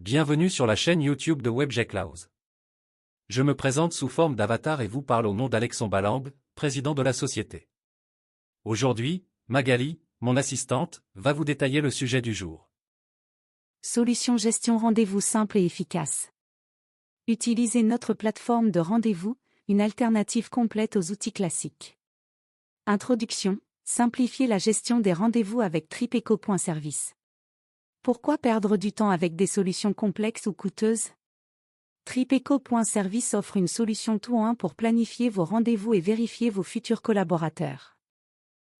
Bienvenue sur la chaîne YouTube de WebGecLaws. Je me présente sous forme d'avatar et vous parle au nom d'Alexandre Balang, président de la société. Aujourd'hui, Magali, mon assistante, va vous détailler le sujet du jour. Solution gestion rendez-vous simple et efficace. Utilisez notre plateforme de rendez-vous, une alternative complète aux outils classiques. Introduction, simplifiez la gestion des rendez-vous avec Tripeco.service. Pourquoi perdre du temps avec des solutions complexes ou coûteuses? Tripeco.service offre une solution tout-en-un pour planifier vos rendez-vous et vérifier vos futurs collaborateurs.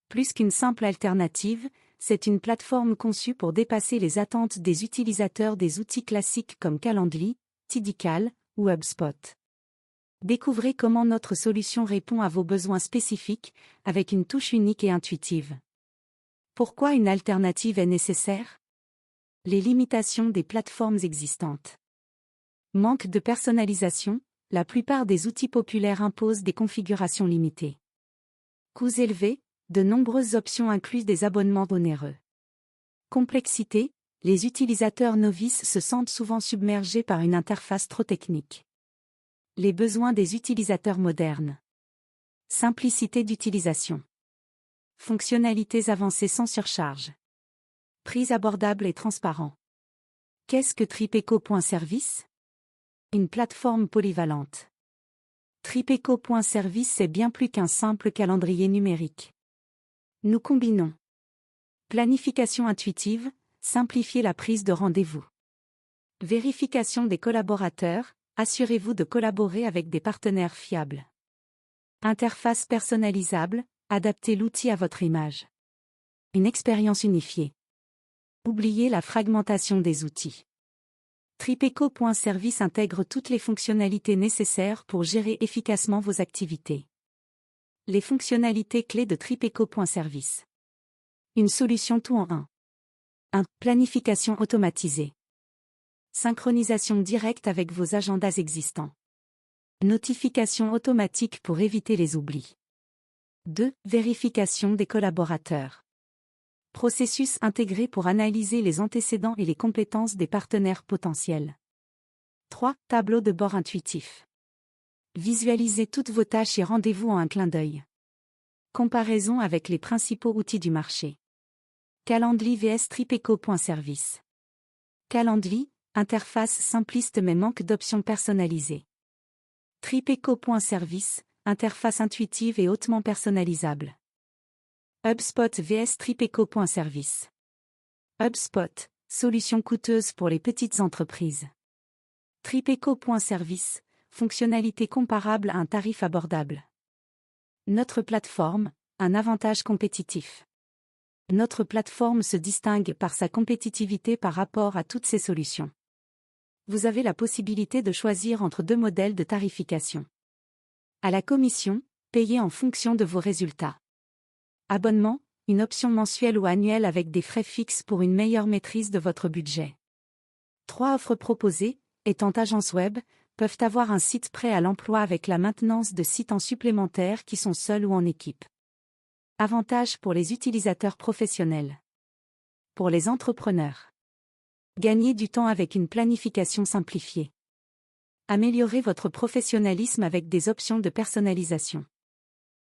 Plus qu'une simple alternative, c'est une plateforme conçue pour dépasser les attentes des utilisateurs des outils classiques comme Calendly, Tidical ou HubSpot. Découvrez comment notre solution répond à vos besoins spécifiques, avec une touche unique et intuitive. Pourquoi une alternative est nécessaire? Les limitations des plateformes existantes. Manque de personnalisation, la plupart des outils populaires imposent des configurations limitées. Coûts élevés, de nombreuses options incluent des abonnements onéreux. Complexité, les utilisateurs novices se sentent souvent submergés par une interface trop technique. Les besoins des utilisateurs modernes. Simplicité d'utilisation. Fonctionnalités avancées sans surcharge. Prix abordable et transparent. Qu'est-ce que Tripeco.service? Une plateforme polyvalente. Tripeco.service c'est bien plus qu'un simple calendrier numérique. Nous combinons planification intuitive, simplifiez la prise de rendez-vous. Vérification des collaborateurs, assurez-vous de collaborer avec des partenaires fiables. Interface personnalisable, adaptez l'outil à votre image. Une expérience unifiée. Oubliez la fragmentation des outils. Tripeco.service intègre toutes les fonctionnalités nécessaires pour gérer efficacement vos activités. Les fonctionnalités clés de Tripeco.service. Une solution tout en un. 1. Planification automatisée. Synchronisation directe avec vos agendas existants. Notification automatique pour éviter les oublis. 2. Vérification des collaborateurs. Processus intégré pour analyser les antécédents et les compétences des partenaires potentiels. 3. Tableau de bord intuitif. Visualisez toutes vos tâches et rendez-vous en un clin d'œil. Comparaison avec les principaux outils du marché. Calendly vs Tripeco.service. Calendly, interface simpliste mais manque d'options personnalisées. Tripeco.service, interface intuitive et hautement personnalisable. HubSpot vs Tripeco.service. HubSpot, solution coûteuse pour les petites entreprises. Tripeco.service, fonctionnalité comparable à un tarif abordable. Notre plateforme, un avantage compétitif. Notre plateforme se distingue par sa compétitivité par rapport à toutes ces solutions. Vous avez la possibilité de choisir entre deux modèles de tarification. À la commission, payez en fonction de vos résultats. Abonnement, une option mensuelle ou annuelle avec des frais fixes pour une meilleure maîtrise de votre budget. 3 offres proposées, étant agence web, peuvent avoir un site prêt à l'emploi avec la maintenance de sites en supplémentaire qui sont seuls ou en équipe. Avantages pour les utilisateurs professionnels. Pour les entrepreneurs. Gagnez du temps avec une planification simplifiée. Améliorez votre professionnalisme avec des options de personnalisation.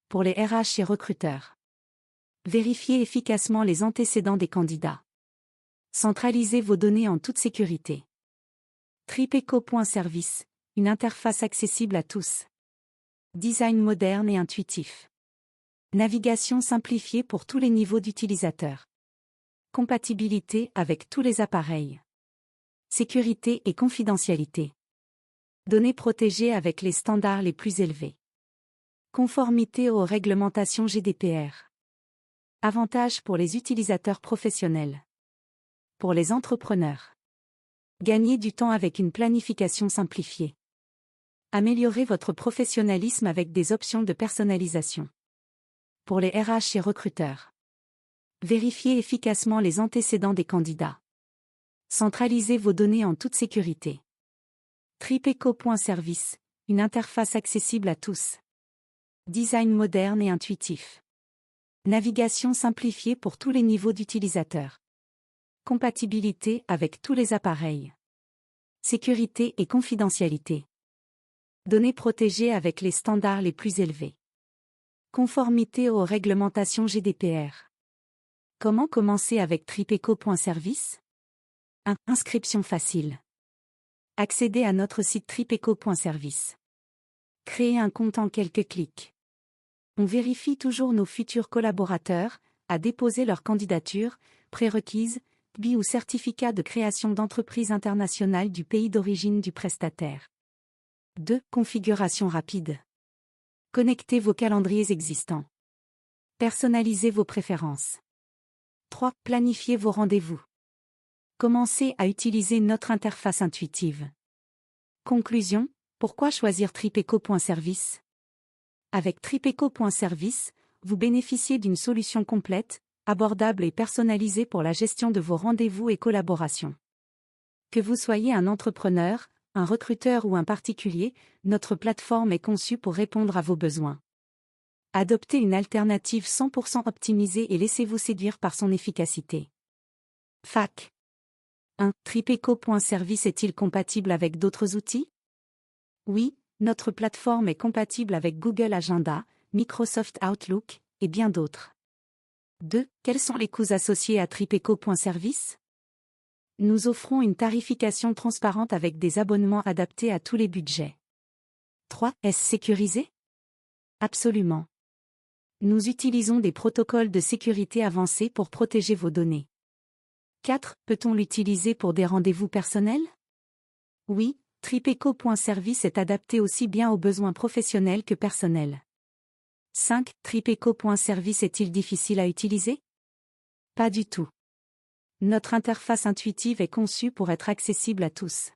Pour les RH et recruteurs. Vérifiez efficacement les antécédents des candidats. Centralisez vos données en toute sécurité. Tripeco.service, une interface accessible à tous. Design moderne et intuitif. Navigation simplifiée pour tous les niveaux d'utilisateurs. Compatibilité avec tous les appareils. Sécurité et confidentialité. Données protégées avec les standards les plus élevés. Conformité aux réglementations GDPR. Avantages pour les utilisateurs professionnels. Pour les entrepreneurs. Gagnez du temps avec une planification simplifiée. Améliorez votre professionnalisme avec des options de personnalisation. Pour les RH et recruteurs. Vérifiez efficacement les antécédents des candidats. Centralisez vos données en toute sécurité. Tripeco.service, une interface accessible à tous. Design moderne et intuitif. Navigation simplifiée pour tous les niveaux d'utilisateurs. Compatibilité avec tous les appareils. Sécurité et confidentialité. Données protégées avec les standards les plus élevés. Conformité aux réglementations GDPR. Comment commencer avec tripeco.service? 1. Inscription facile. Accédez à notre site tripeco.service. Créez un compte en quelques clics. On vérifie toujours nos futurs collaborateurs, à déposer leur candidature, prérequise, BI ou certificat de création d'entreprise internationale du pays d'origine du prestataire. 2. Configuration rapide. Connectez vos calendriers existants. Personnalisez vos préférences. 3. Planifiez vos rendez-vous. Commencez à utiliser notre interface intuitive. Conclusion, pourquoi choisir tripeco.service? Avec tripeco.service, vous bénéficiez d'une solution complète, abordable et personnalisée pour la gestion de vos rendez-vous et collaborations. Que vous soyez un entrepreneur, un recruteur ou un particulier, notre plateforme est conçue pour répondre à vos besoins. Adoptez une alternative 100% optimisée et laissez-vous séduire par son efficacité. Fac. 1. Tripeco.service est-il compatible avec d'autres outils? Oui, notre plateforme est compatible avec Google Agenda, Microsoft Outlook, et bien d'autres. 2. Quels sont les coûts associés à tripeco.service? Nous offrons une tarification transparente avec des abonnements adaptés à tous les budgets. 3. Est-ce sécurisé? Absolument. Nous utilisons des protocoles de sécurité avancés pour protéger vos données. 4. Peut-on l'utiliser pour des rendez-vous personnels? Oui, tripeco.service est adapté aussi bien aux besoins professionnels que personnels. 5. Tripeco.service est-il difficile à utiliser? Pas du tout. Notre interface intuitive est conçue pour être accessible à tous.